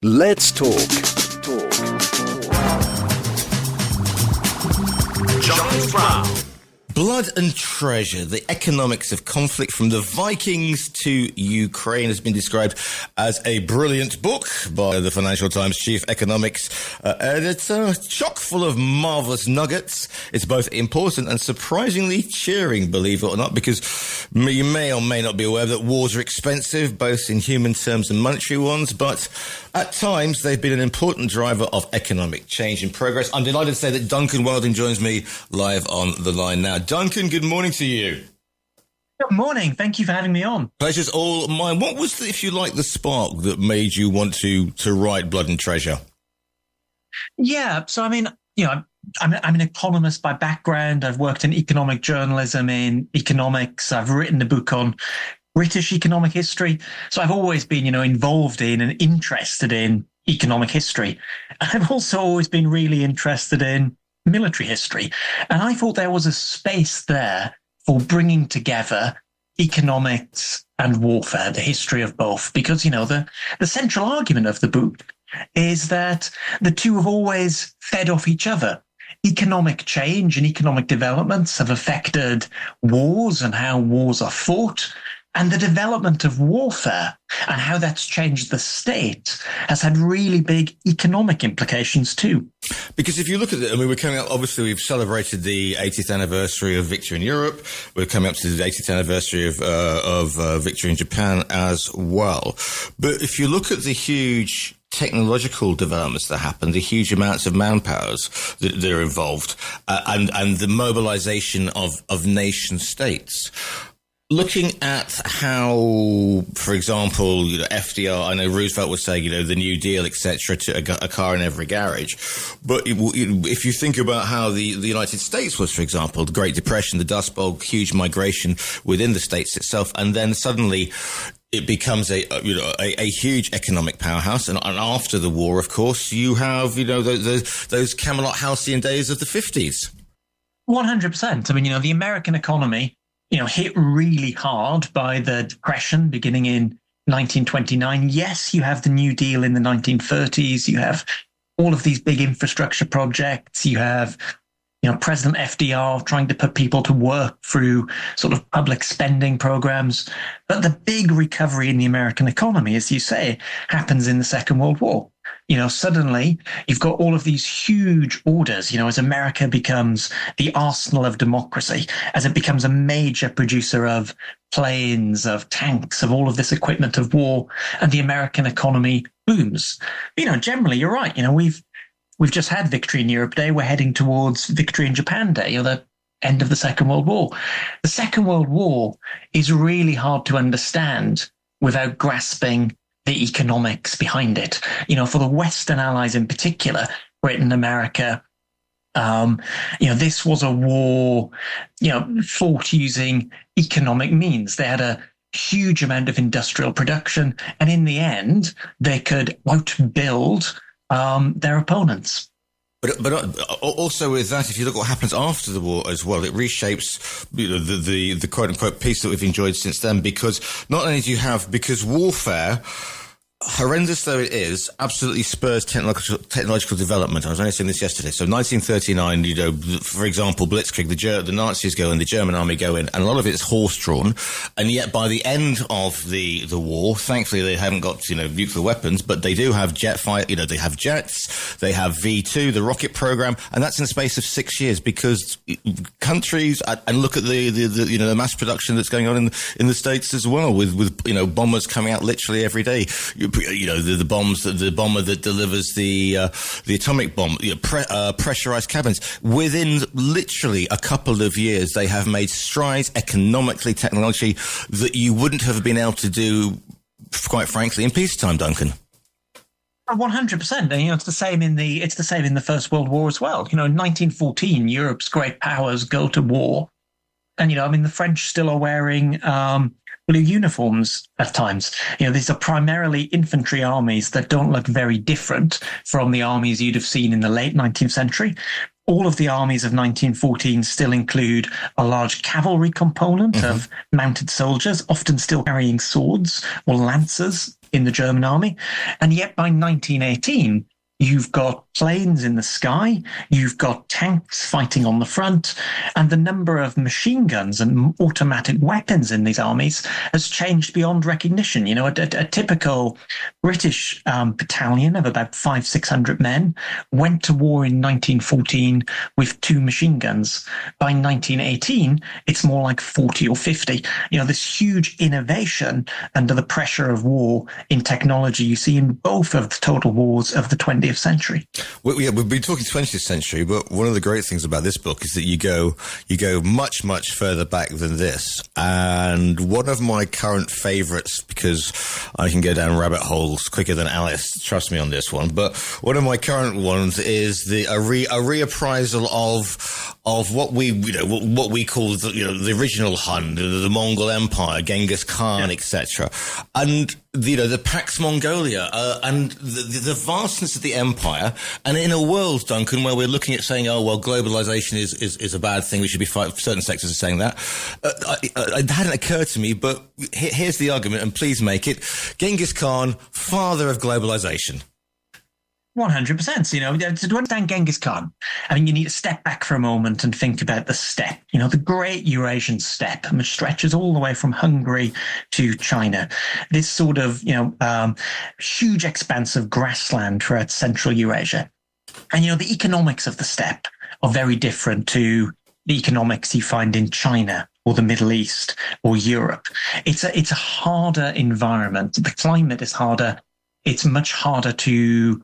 Let's talk. Charles Brown. Blood and Treasure, the economics of conflict from the Vikings to Ukraine has been described as a brilliant book by the Financial Times chief economics editor, chock full of marvellous nuggets. It's both important and surprisingly cheering, believe it or not, because you may or may not be aware that wars are expensive, both in human terms and monetary ones, but at times they've been an important driver of economic change and progress. I'm delighted to say that Duncan Weldon joins me live on the line now. Duncan, good morning to you. Good morning. Thank you for having me on. Pleasure's all mine. What was, if you like, the spark that made you want to write Blood and Treasure? Yeah. So, I mean, I'm an economist by background. I've worked in economic journalism, in economics. I've written a book on British economic history. So I've always been, involved in and interested in economic history. I've also always been really interested in military history. And I thought there was a space there for bringing together economics and warfare, the history of both, because, the central argument of the book is that the two have always fed off each other. Economic change and economic developments have affected wars and how wars are fought. And the development of warfare and how that's changed the state has had really big economic implications too. Because if you look at it, we're coming up, obviously we've celebrated the 80th anniversary of victory in Europe. We're coming up to the 80th anniversary of victory in Japan as well. But if you look at the huge technological developments that happen, the huge amounts of manpowers that are involved, and the mobilization of nation states, looking at how, for example, FDR, I know Roosevelt was saying, the New Deal, etc., to a car in every garage. But if you think about how the United States was, for example, the Great Depression, the Dust Bowl, huge migration within the states itself, and then suddenly it becomes a huge economic powerhouse. And after the war, of course, you have, those Camelot Halcyon days of the 50s. 100%. I mean, the American economy, hit really hard by the Depression beginning in 1929. Yes, you have the New Deal in the 1930s. You have all of these big infrastructure projects. You have, President FDR trying to put people to work through sort of public spending programs. But the big recovery in the American economy, as you say, happens in the Second World War. Suddenly you've got all of these huge orders, as America becomes the arsenal of democracy, as it becomes a major producer of planes, of tanks, of all of this equipment of war, and the American economy booms. Generally, you're right. We've just had Victory in Europe Day. We're heading towards Victory in Japan Day, the end of the Second World War. The Second World War is really hard to understand without grasping the economics behind it. For the Western allies in particular, Britain, America, this was a war, fought using economic means. They had a huge amount of industrial production, and in the end, they could outbuild their opponents. But also with that, if you look at what happens after the war as well, it reshapes the quote unquote peace that we've enjoyed since then. Because not only do you have, because warfare, horrendous though it is, absolutely spurs technological development. I was only saying this yesterday. So 1939, for example, Blitzkrieg, the Nazis go in, the German army go in, and a lot of it is horse-drawn. And yet by the end of the war, thankfully they haven't got, nuclear weapons, but they do have jet fight, they have jets, they have V2, the rocket program, and that's in the space of 6 years, because countries, and look at the mass production that's going on in the States as well, with bombers coming out literally every day. The bomber that delivers the atomic bomb, pressurized cabins. Within literally a couple of years, they have made strides economically, technology that you wouldn't have been able to do, quite frankly, in peacetime, Duncan. 100%. And, it's the same in the First World War as well. In 1914, Europe's great powers go to war. And, the French still are wearing blue uniforms at times. These are primarily infantry armies that don't look very different from the armies you'd have seen in the late 19th century. All of the armies of 1914 still include a large cavalry component of mounted soldiers, often still carrying swords or lancers. in the German army. And yet by 1918, you've got planes in the sky, you've got tanks fighting on the front, and the number of machine guns and automatic weapons in these armies has changed beyond recognition. You know, a typical British battalion of about 500-600 men went to war in 1914 with 2 machine guns. By 1918, it's more like 40 or 50. You know, this huge innovation under the pressure of war in technology you see in both of the total wars of the 20th century. We've been talking 20th century, but one of the great things about this book is that you go much, much further back than this. And one of my current favourites, because I can go down rabbit holes quicker than Alice, trust me on this one, but one of my current ones is a reappraisal of what we call the original Hun, the Mongol Empire, Genghis Khan, etc. And the Pax Mongolia, and the vastness of the empire. And in a world, Duncan, where we're looking at saying, oh, well, globalization is a bad thing, we should be fighting, certain sectors are saying that. It hadn't occurred to me, but here's the argument, and please make it. Genghis Khan, father of globalization. 100%. You know, to understand Genghis Khan, I mean, you need to step back for a moment and think about the steppe, you know, the great Eurasian steppe, which stretches all the way from Hungary to China. This sort of, huge expanse of grassland throughout central Eurasia. And, the economics of the steppe are very different to the economics you find in China or the Middle East or Europe. It's a harder environment. The climate is harder. It's much harder to,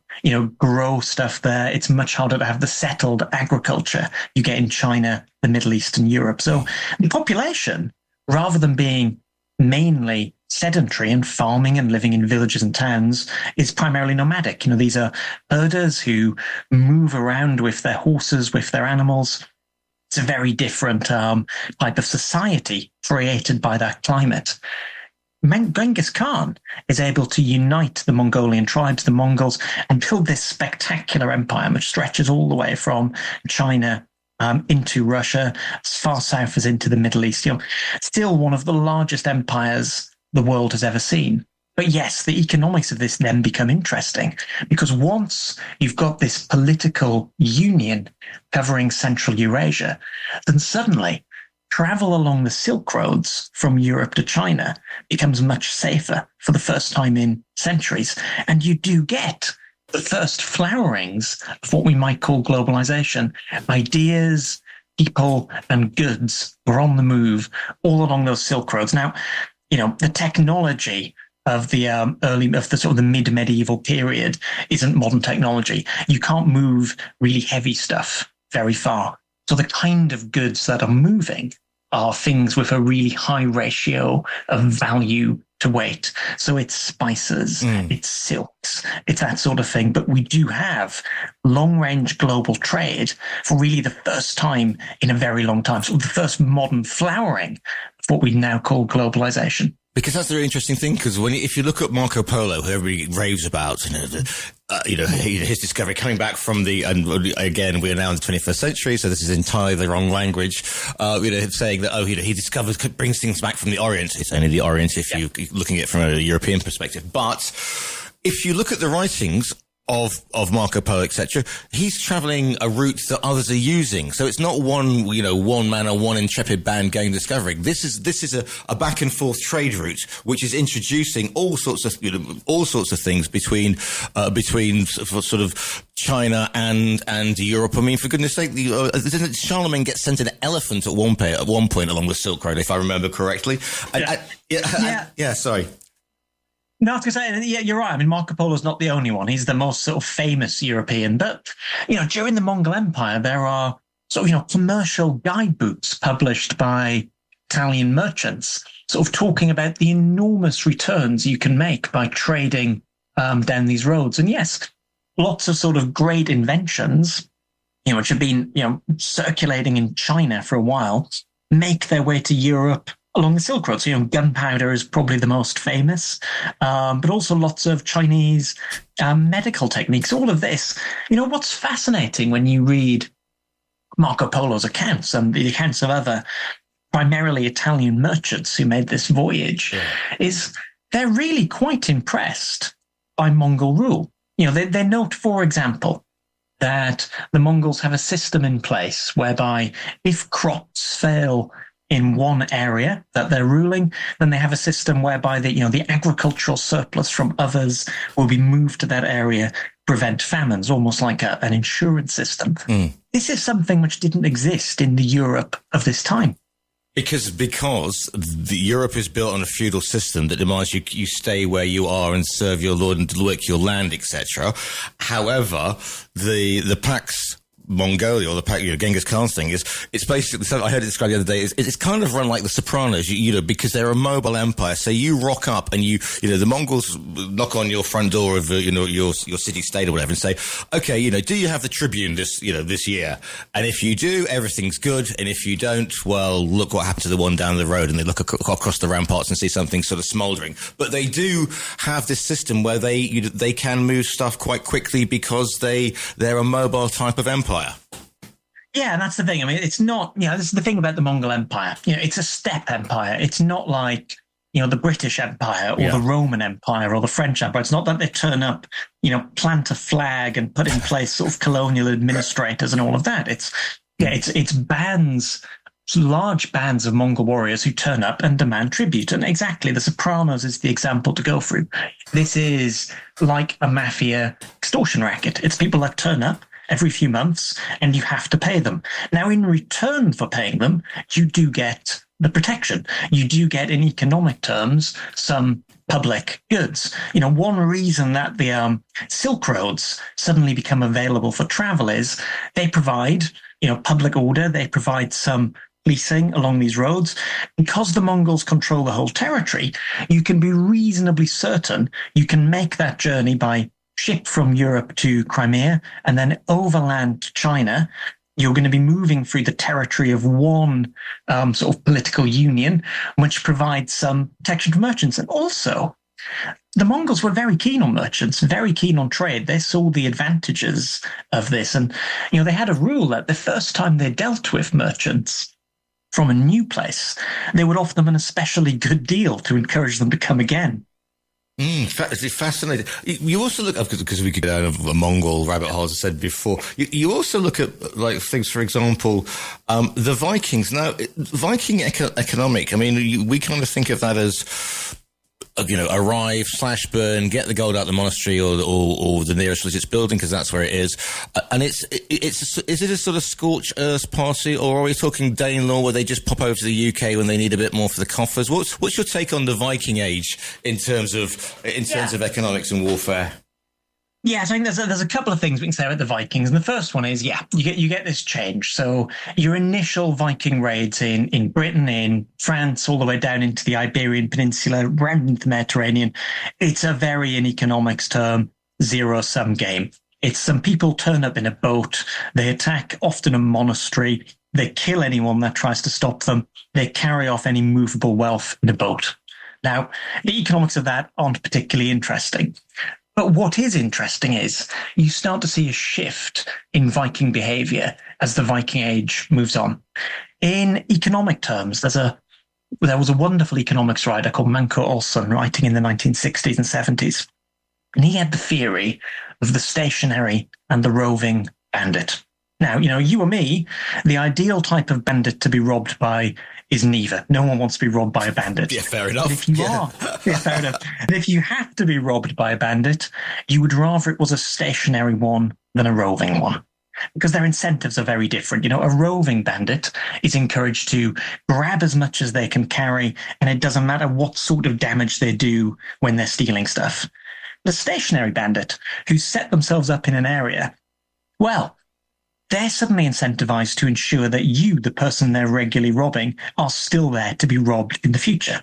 grow stuff there. It's much harder to have the settled agriculture you get in China, the Middle East, and Europe. So the population, rather than being mainly sedentary and farming and living in villages and towns, is primarily nomadic. These are herders who move around with their horses, with their animals. It's a very different type of society created by that climate. Genghis Khan is able to unite the Mongolian tribes, the Mongols, and build this spectacular empire, which stretches all the way from China into Russia, as far south as into the Middle East. Still one of the largest empires the world has ever seen. But yes, the economics of this then become interesting, because once you've got this political union covering Central Eurasia, then suddenly travel along the Silk Roads from Europe to China becomes much safer for the first time in centuries. And you do get the first flowerings of what we might call globalization. Ideas, people, and goods were on the move all along those Silk Roads. Now, the technology of the sort of the mid-medieval period isn't modern technology. You can't move really heavy stuff very far. So the kind of goods that are moving are things with a really high ratio of value to weight. So it's spices, it's silks, it's that sort of thing. But we do have long-range global trade for really the first time in a very long time. So the first modern flowering of what we now call globalization. Because that's the really interesting thing, because if you look at Marco Polo, who everybody raves about, his discovery coming back from and again, we are now in the 21st century, so this is entirely the wrong language, saying that, he brings things back from the Orient. It's only the Orient if you're looking at it from a European perspective. But if you look at the writings of Marco Polo, etc., he's traveling a route that others are using. So it's not one man or one intrepid band going discovering. This is a back and forth trade route, which is introducing all sorts of things between sort of China and Europe. I mean, for goodness sake, didn't Charlemagne get sent an elephant at one point along the Silk Road, if I remember correctly? Sorry. No, I was going to say, yeah, you're right. I mean, Marco Polo's not the only one. He's the most sort of famous European. But, during the Mongol Empire, there are sort of, commercial guidebooks published by Italian merchants, sort of talking about the enormous returns you can make by trading down these roads. And yes, lots of sort of great inventions, which have been, circulating in China for a while, make their way to Europe along the Silk Road. So, gunpowder is probably the most famous, but also lots of Chinese medical techniques. All of this, what's fascinating when you read Marco Polo's accounts and the accounts of other primarily Italian merchants who made this voyage is they're really quite impressed by Mongol rule. They note, for example, that the Mongols have a system in place whereby if crops fail in one area that they're ruling, then they have a system whereby the agricultural surplus from others will be moved to that area, prevent famines, almost like an insurance system. This is something which didn't exist in the Europe of this time. Because Europe is built on a feudal system that demands you stay where you are and serve your lord and work your land, etc. However, the Pax Mongolia, or the Pax, Genghis Khan's thing it's basically, so I heard it described the other day, it's kind of run like the Sopranos, because they're a mobile empire. So you rock up and the Mongols knock on your front door of your city state or whatever and say, okay, do you have the Tribune this year? And if you do, everything's good. And if you don't, well, look what happened to the one down the road. And they look across the ramparts and see something sort of smouldering. But they do have this system where they can move stuff quite quickly because they're a mobile type of empire. Yeah, and that's the thing. I mean, it's not, this is the thing about the Mongol Empire. It's a steppe empire. It's not like, the British Empire or the Roman Empire or the French Empire. It's not that they turn up, plant a flag and put in place sort of colonial administrators and all of that. It's bands, large bands of Mongol warriors who turn up and demand tribute. And exactly, The Sopranos is the example to go through. This is like a mafia extortion racket. It's people that turn up every few months, and you have to pay them. Now, in return for paying them, you do get the protection. You do get, in economic terms, some public goods. One reason that the Silk Roads suddenly become available for travel is they provide, public order. They provide some policing along these roads. Because the Mongols control the whole territory, you can be reasonably certain you can make that journey by ship from Europe to Crimea and then overland to China. You're going to be moving through the territory of one sort of political union, which provides some protection for merchants. And also, the Mongols were very keen on merchants, very keen on trade. They saw the advantages of this. And, they had a rule that the first time they dealt with merchants from a new place, they would offer them an especially good deal to encourage them to come again. It's fascinating. You also look, because we could go down a Mongol rabbit hole, as I said before, you also look at like things, for example, the Vikings. Now, Viking economic, I mean, we kind of think of that as, arrive, slash burn, get the gold out of the monastery or the nearest religious building, because that's where it is. And is it a sort of scorched earth party, or are we talking Danelaw where they just pop over to the UK when they need a bit more for the coffers? What's your take on the Viking age in terms of economics and warfare? Yeah, so I think there's a couple of things we can say about the Vikings. And the first one is, you get this change. So your initial Viking raids in Britain, in France, all the way down into the Iberian Peninsula, around into the Mediterranean, it's a very, in economics term, zero-sum game. It's some people turn up in a boat, they attack often a monastery, they kill anyone that tries to stop them, they carry off any movable wealth in a boat. Now, the economics of that aren't particularly interesting. But what is interesting is you start to see a shift in Viking behavior as the Viking Age moves on. In economic terms, there was a wonderful economics writer called Manco Olson writing in the 1960s and 70s. And he had the theory of the stationary and the roving bandit. Now, you or me, the ideal type of bandit to be robbed by is neither. No one wants to be robbed by a bandit. Yeah, fair enough. But if you are, fair enough. And if you have to be robbed by a bandit, you would rather it was a stationary one than a roving one, because their incentives are very different. A roving bandit is encouraged to grab as much as they can carry, and it doesn't matter what sort of damage they do when they're stealing stuff. The stationary bandit, who set themselves up in an area, well, they're suddenly incentivized to ensure that you, the person they're regularly robbing, are still there to be robbed in the future.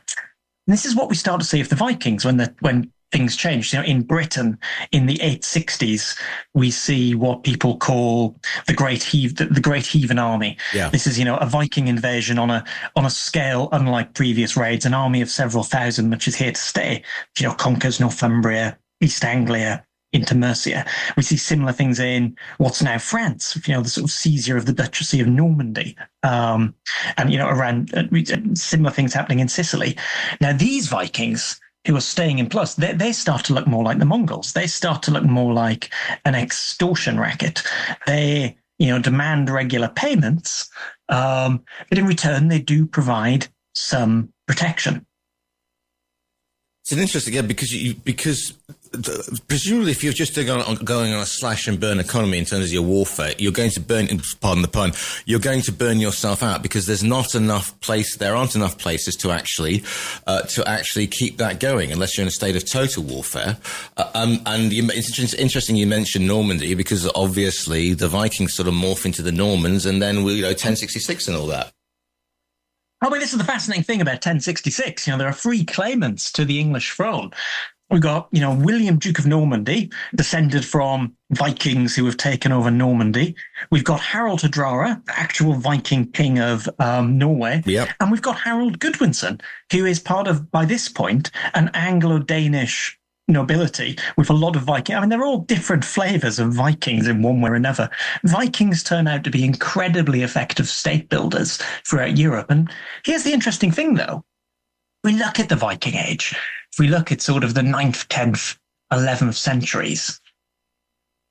And this is what we start to see of the Vikings when things change. In Britain, in the 860s, we see what people call the Great Heathen Army. Yeah. This is, a Viking invasion on a scale unlike previous raids, an army of several thousand, which is here to stay. Conquers Northumbria, East Anglia, into Mercia. We see similar things in what's now France, the sort of seizure of the Duchy of Normandy, and, around similar things happening in Sicily. Now, these Vikings, who are staying in place, they start to look more like the Mongols. They start to look more like an extortion racket. They, demand regular payments, but in return, they do provide some protection. It's an interesting, because presumably if you're just going on a slash and burn economy in terms of your warfare, you're going to pardon the pun, you're going to burn yourself out because there aren't enough places to actually keep that going unless you're in a state of total warfare. It's interesting you mentioned Normandy because obviously the Vikings sort of morph into the Normans and then 1066 and all that. Oh, but this is the fascinating thing about 1066. There are three claimants to the English throne. We've got, William, Duke of Normandy, descended from Vikings who have taken over Normandy. We've got Harold Hardrada, the actual Viking king of Norway. Yep. And we've got Harold Godwinson, who is part of, by this point, an Anglo-Danish nobility with a lot of Viking. I mean, they're all different flavors of Vikings in one way or another. Vikings turn out to be incredibly effective state builders throughout Europe. And here's the interesting thing, though. We look at the Viking Age. If we look at sort of the 9th, 10th, 11th centuries,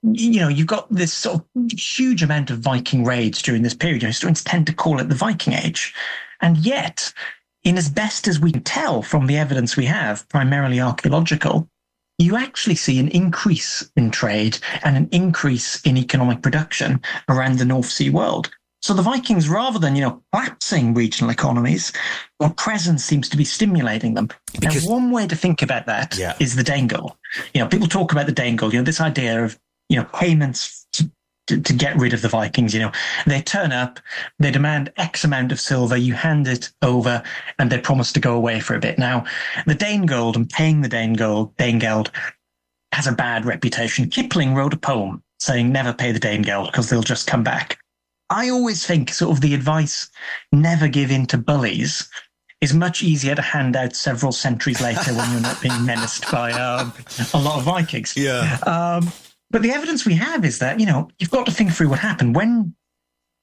you've got this sort of huge amount of Viking raids during this period. Historians tend to call it the Viking Age. And yet, in as best as we can tell from the evidence we have, primarily archaeological, you actually see an increase in trade and an increase in economic production around the North Sea world. So the Vikings, rather than, collapsing regional economies, their presence seems to be stimulating them. Because, now, one way to think about that is the Dangle. People talk about the Dangle, this idea of, payments to get rid of the Vikings. They turn up, they demand X amount of silver, you hand it over, and they promise to go away for a bit. Now, the Danegeld and paying the Danegeld has a bad reputation. Kipling wrote a poem saying never pay the Danegeld because they'll just come back. I always think sort of the advice, never give in to bullies, is much easier to hand out several centuries later when you're not being menaced by a lot of Vikings. Yeah. But the evidence we have is that, you've got to think through what happened. When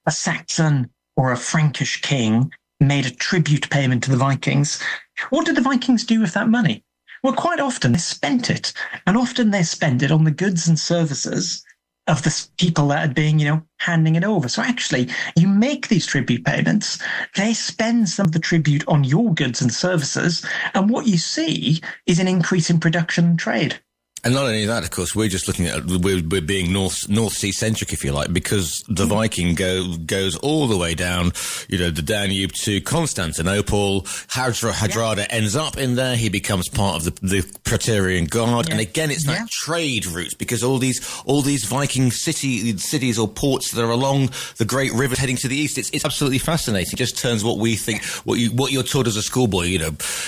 a Saxon or a Frankish king made a tribute payment to the Vikings, what did the Vikings do with that money? Well, quite often they spent it. And often they spent it on the goods and services of the people that are being, handing it over. So actually, you make these tribute payments, they spend some of the tribute on your goods and services, and what you see is an increase in production and trade. And not only that, of course, we're just looking at, we're being North Sea centric, if you like, because the Viking goes all the way down, the Danube to Constantinople. Hardrada ends up in there. He becomes part of the Praetorian Guard. And again, it's that trade route, because all these Viking cities or ports that are along the great river heading to the east, it's absolutely fascinating. It just turns what we think, what you're taught as a schoolboy,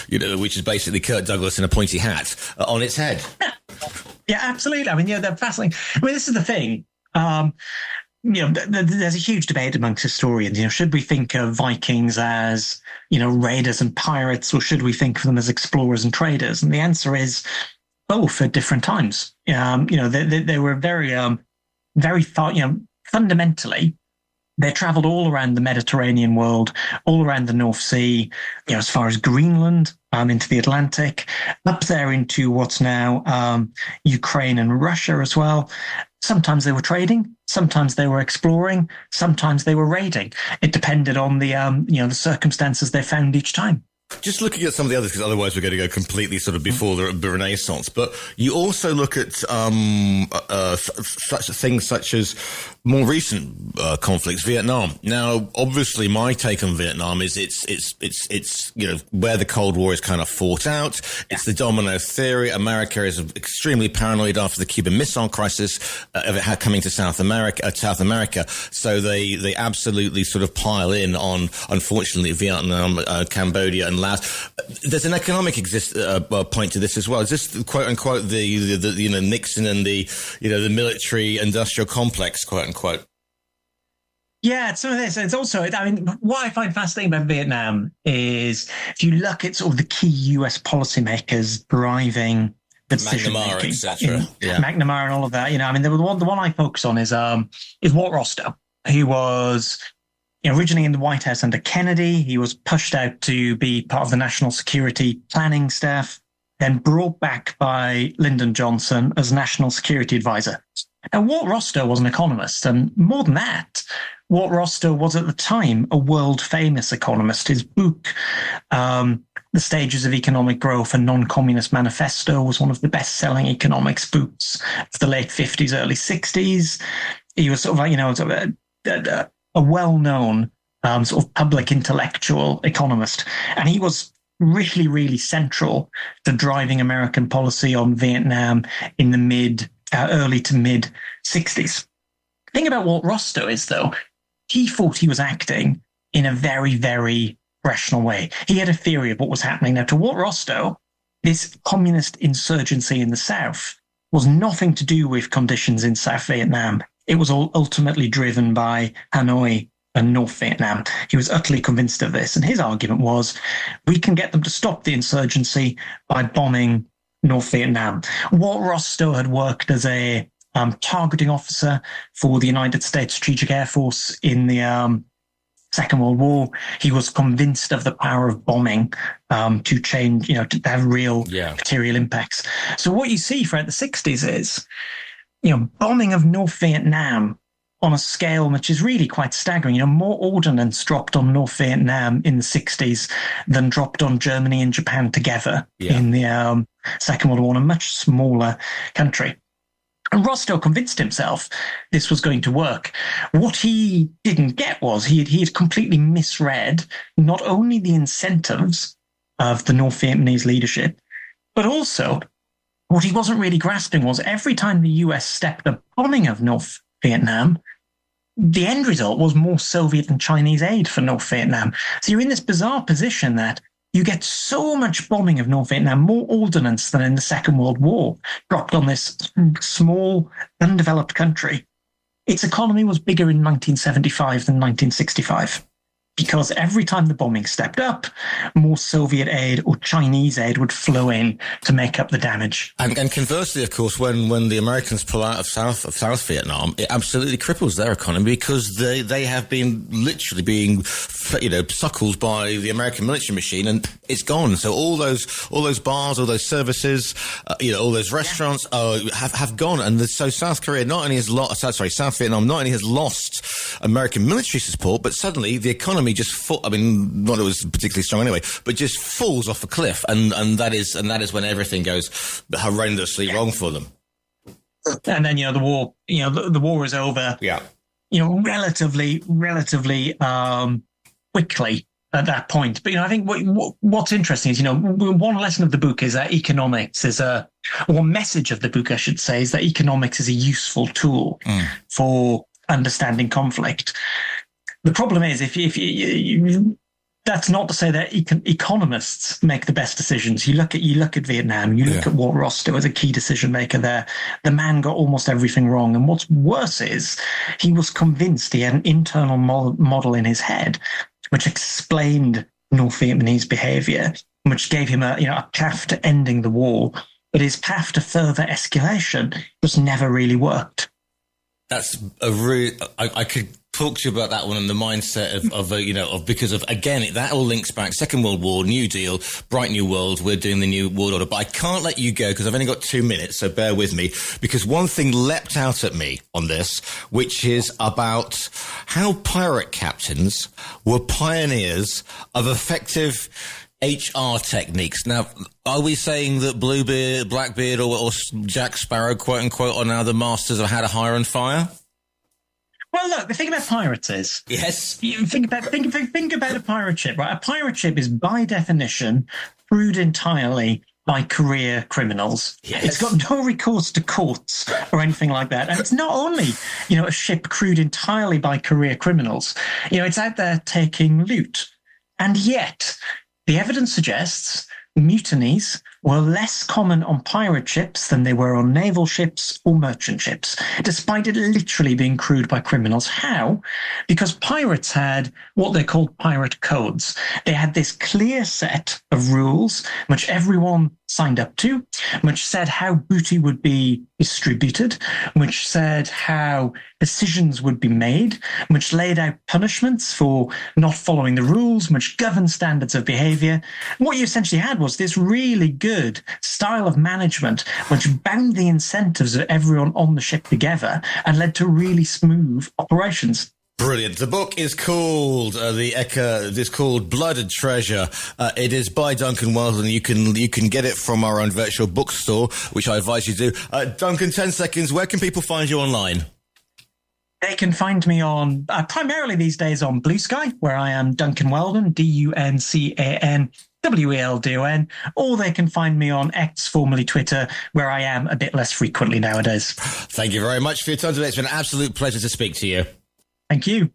which is basically Kirk Douglas in a pointy hat, on its head. Yeah, absolutely. I mean, they're fascinating. I mean, this is the thing. There's a huge debate amongst historians. Should we think of Vikings as, raiders and pirates, or should we think of them as explorers and traders? And the answer is both at different times. They were very far, fundamentally, they traveled all around the Mediterranean world, all around the North Sea, as far as Greenland, into the Atlantic, up there into what's now Ukraine and Russia as well. Sometimes they were trading, sometimes they were exploring, sometimes they were raiding. It depended on the circumstances they found each time. Just looking at some of the others, because otherwise we're going to go completely sort of before the Renaissance. But you also look at such things such as more recent conflicts, Vietnam. Now, obviously, my take on Vietnam is it's where the Cold War is kind of fought out. It's the domino theory. America is extremely paranoid after the Cuban Missile Crisis of it coming to South America. So they absolutely sort of pile in on, unfortunately, Vietnam, Cambodia, and Laos. There's an economic point to this as well. Is this quote unquote the Nixon and the military industrial complex, quote unquote? Yeah, some of this. It's also, what I find fascinating about Vietnam is if you look at sort of the key US policymakers driving the decision making, etc. McNamara and all of that. The one I focus on is Walt Rostow, who was originally in the White House under Kennedy. He was pushed out to be part of the national security planning staff then brought back by Lyndon Johnson as National Security Advisor. Now, Walt Rostow was an economist, and more than that, Walt Rostow was at the time a world-famous economist. His book, The Stages of Economic Growth, a Non-Communist Manifesto, was one of the best-selling economics books of the late 50s, early 60s. He was sort of, a well-known sort of public intellectual economist, and he was really, really central to driving American policy on Vietnam in the early to mid 60s. The thing about Walt Rostow is, though, he thought he was acting in a very, very rational way. He had a theory of what was happening. Now, to Walt Rostow, this communist insurgency in the South was nothing to do with conditions in South Vietnam. It was all ultimately driven by Hanoi and North Vietnam. He was utterly convinced of this. And his argument was, we can get them to stop the insurgency by bombing North Vietnam. Walt Rostow had worked as a targeting officer for the United States Strategic Air Force in the Second World War. He was convinced of the power of bombing to change, to have real material impacts. So what you see throughout the 60s is, bombing of North Vietnam on a scale which is really quite staggering. More ordnance dropped on North Vietnam in the 60s than dropped on Germany and Japan together in the Second World War, in a much smaller country. And Rostow convinced himself this was going to work. What he didn't get was he had completely misread not only the incentives of the North Vietnamese leadership, but also what he wasn't really grasping was every time the US stepped up bombing of North Vietnam, the end result was more Soviet and Chinese aid for North Vietnam. So you're in this bizarre position that you get so much bombing of North Vietnam, more ordnance than in the Second World War, dropped on this small, undeveloped country. Its economy was bigger in 1975 than 1965. Because every time the bombing stepped up, more Soviet aid or Chinese aid would flow in to make up the damage. And conversely, of course, when the Americans pull out of South Vietnam, it absolutely cripples their economy because they have been literally being, suckled by the American military machine, and it's gone. So all those bars, all those services, all those restaurants have gone. And so South Vietnam not only has lost American military support, but suddenly the economy just not it was particularly strong anyway, but just falls off a cliff, and that is when everything goes horrendously wrong for them. And then the war, the war is over. Yeah. Relatively quickly at that point. But I think what's interesting is one lesson of the book is that economics is one message of the book, I should say, is that economics is a useful tool for understanding conflict. The problem is, if you that's not to say that economists make the best decisions. You look at Vietnam, you look at Walt Rostow as a key decision maker there. The man got almost everything wrong. And what's worse is he was convinced he had an internal model in his head which explained North Vietnamese behavior, which gave him a path to ending the war. But his path to further escalation just never really worked. That's a really, I could talk to you about that one and the mindset of because of, again, that all links back. Second World War, New Deal, bright new world. We're doing the new world order. But I can't let you go because I've only got 2 minutes. So bear with me, because one thing leapt out at me on this, which is about how pirate captains were pioneers of effective HR techniques. Now, are we saying that Bluebeard, Blackbeard, or Jack Sparrow, quote unquote, are now the masters of how to hire and fire? Well, look, the thing about pirates is, you think about a pirate ship, right? A pirate ship is by definition crewed entirely by career criminals. Yes. It's got no recourse to courts or anything like that. And it's not only, a ship crewed entirely by career criminals. It's out there taking loot. And yet, the evidence suggests mutinies were less common on pirate ships than they were on naval ships or merchant ships, despite it literally being crewed by criminals. How? Because pirates had what they called pirate codes. They had this clear set of rules, which everyone signed up to, which said how booty would be distributed, which said how decisions would be made, which laid out punishments for not following the rules, which governed standards of behavior. What you essentially had was this really good good style of management, which bound the incentives of everyone on the ship together and led to really smooth operations. Brilliant. The book is called it's called Blood and Treasure. It is by Duncan Weldon. You can get it from our own virtual bookstore, which I advise you do. Duncan, 10 seconds. Where can people find you online? They can find me on primarily these days on Blue Sky, where I am Duncan Weldon, DuncanWeldon, or they can find me on X, formerly Twitter, where I am a bit less frequently nowadays. Thank you very much for your time today. It's been an absolute pleasure to speak to you. Thank you.